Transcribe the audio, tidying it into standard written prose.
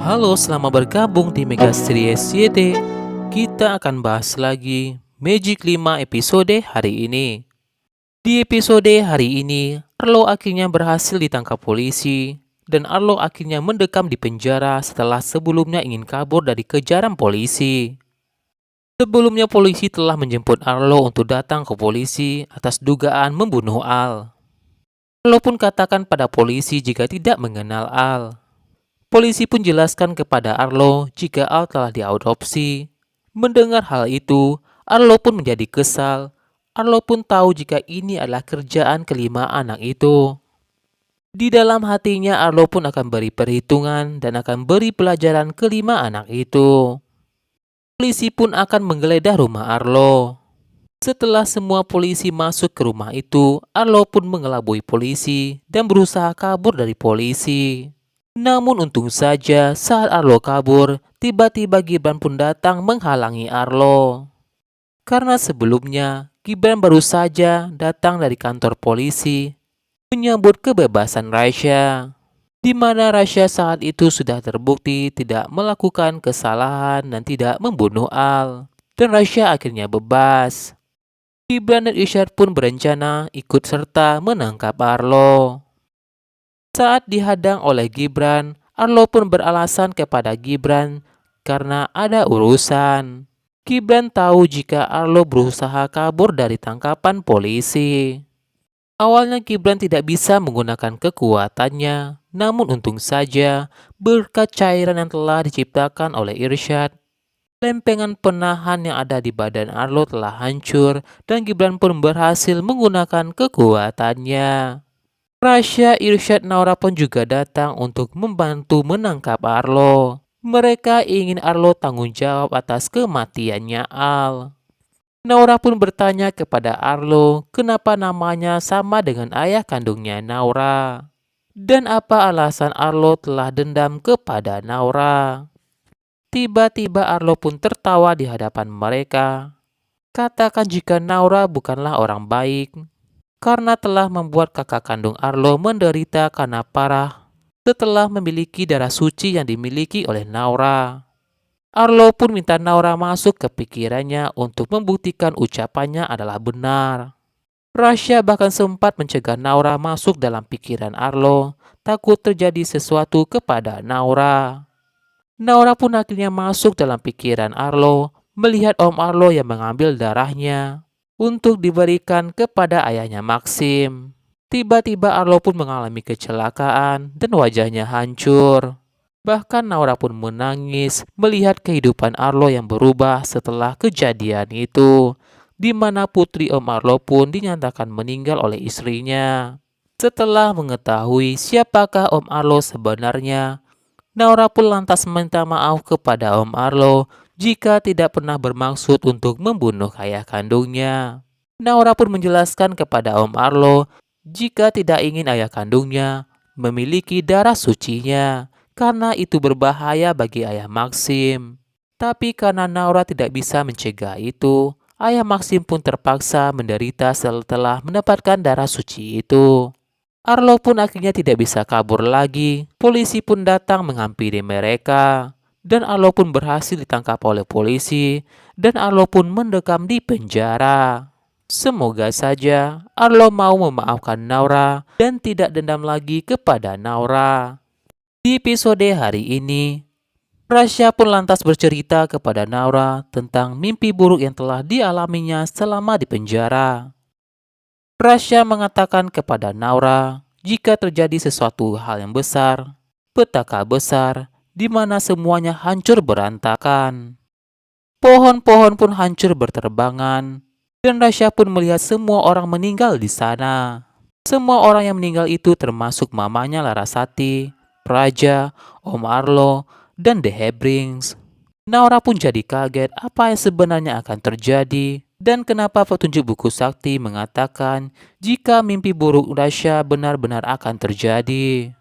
Halo, selamat bergabung di Mega Series YT. Kita akan bahas lagi Magic 5 episode hari ini. Di episode hari ini, Arlo akhirnya berhasil ditangkap polisi dan Arlo akhirnya mendekam di penjara setelah sebelumnya ingin kabur dari kejaran polisi. Sebelumnya polisi telah menjemput Arlo untuk datang ke polisi atas dugaan membunuh Al. Arlo pun katakan pada polisi jika tidak mengenal Al. Polisi pun jelaskan kepada Arlo jika Al telah diautopsi. Mendengar hal itu, Arlo pun menjadi kesal. Arlo pun tahu jika ini adalah kerjaan kelima anak itu. Di dalam hatinya Arlo pun akan beri perhitungan dan akan beri pelajaran kelima anak itu. Polisi pun akan menggeledah rumah Arlo. Setelah semua polisi masuk ke rumah itu, Arlo pun mengelabui polisi dan berusaha kabur dari polisi. Namun untung saja saat Arlo kabur, tiba-tiba Gibran pun datang menghalangi Arlo. Karena sebelumnya Gibran baru saja datang dari kantor polisi menyambut kebebasan Rasya, di mana Rasya saat itu sudah terbukti tidak melakukan kesalahan dan tidak membunuh Al, dan Rasya akhirnya bebas. Gibran dan Irsyad pun berencana ikut serta menangkap Arlo. Saat dihadang oleh Gibran, Arlo pun beralasan kepada Gibran karena ada urusan. Gibran tahu jika Arlo berusaha kabur dari tangkapan polisi. Awalnya Gibran tidak bisa menggunakan kekuatannya, namun untung saja berkat cairan yang telah diciptakan oleh Irsyad, lempengan penahan yang ada di badan Arlo telah hancur dan Gibran pun berhasil menggunakan kekuatannya. Rasya, Irsyad, Naura pun juga datang untuk membantu menangkap Arlo. Mereka ingin Arlo tanggung jawab atas kematiannya Al. Naura pun bertanya kepada Arlo kenapa namanya sama dengan ayah kandungnya Naura. Dan apa alasan Arlo telah dendam kepada Naura. Tiba-tiba Arlo pun tertawa di hadapan mereka. Katakan jika Naura bukanlah orang baik, karena telah membuat kakak kandung Arlo menderita karena parah setelah memiliki darah suci yang dimiliki oleh Naura. Arlo pun minta Naura masuk ke pikirannya untuk membuktikan ucapannya adalah benar. Rasya bahkan sempat mencegah Naura masuk dalam pikiran Arlo, takut terjadi sesuatu kepada Naura. Naura pun akhirnya masuk dalam pikiran Arlo, melihat Om Arlo yang mengambil darahnya untuk diberikan kepada ayahnya Maxim. Tiba-tiba Arlo pun mengalami kecelakaan dan wajahnya hancur. Bahkan Naura pun menangis melihat kehidupan Arlo yang berubah setelah kejadian itu, di mana putri Om Arlo pun dinyatakan meninggal oleh istrinya. Setelah mengetahui siapakah Om Arlo sebenarnya, Naura pun lantas minta maaf kepada Om Arlo jika tidak pernah bermaksud untuk membunuh ayah kandungnya. Naura pun menjelaskan kepada Om Arlo jika tidak ingin ayah kandungnya memiliki darah sucinya, karena itu berbahaya bagi ayah Maxim. Tapi karena Naura tidak bisa mencegah itu, ayah Maxim pun terpaksa menderita setelah mendapatkan darah suci itu. Arlo pun akhirnya tidak bisa kabur lagi. Polisi pun datang menghampiri mereka. Dan Arlo pun berhasil ditangkap oleh polisi. Dan Arlo pun mendekam di penjara. Semoga saja Arlo mau memaafkan Naura dan tidak dendam lagi kepada Naura. Di episode hari ini, Rasya pun lantas bercerita kepada Naura tentang mimpi buruk yang telah dialaminya selama di penjara. Rasya mengatakan kepada Naura jika terjadi sesuatu hal yang besar, petaka besar, di mana semuanya hancur berantakan. Pohon-pohon pun hancur berterbangan, dan Rasya pun melihat semua orang meninggal di sana. Semua orang yang meninggal itu termasuk mamanya Larasati, Praja, Om Arlo, dan The Hebrings. Naura pun jadi kaget apa yang sebenarnya akan terjadi dan kenapa petunjuk buku sakti mengatakan jika mimpi buruk Rasya benar-benar akan terjadi.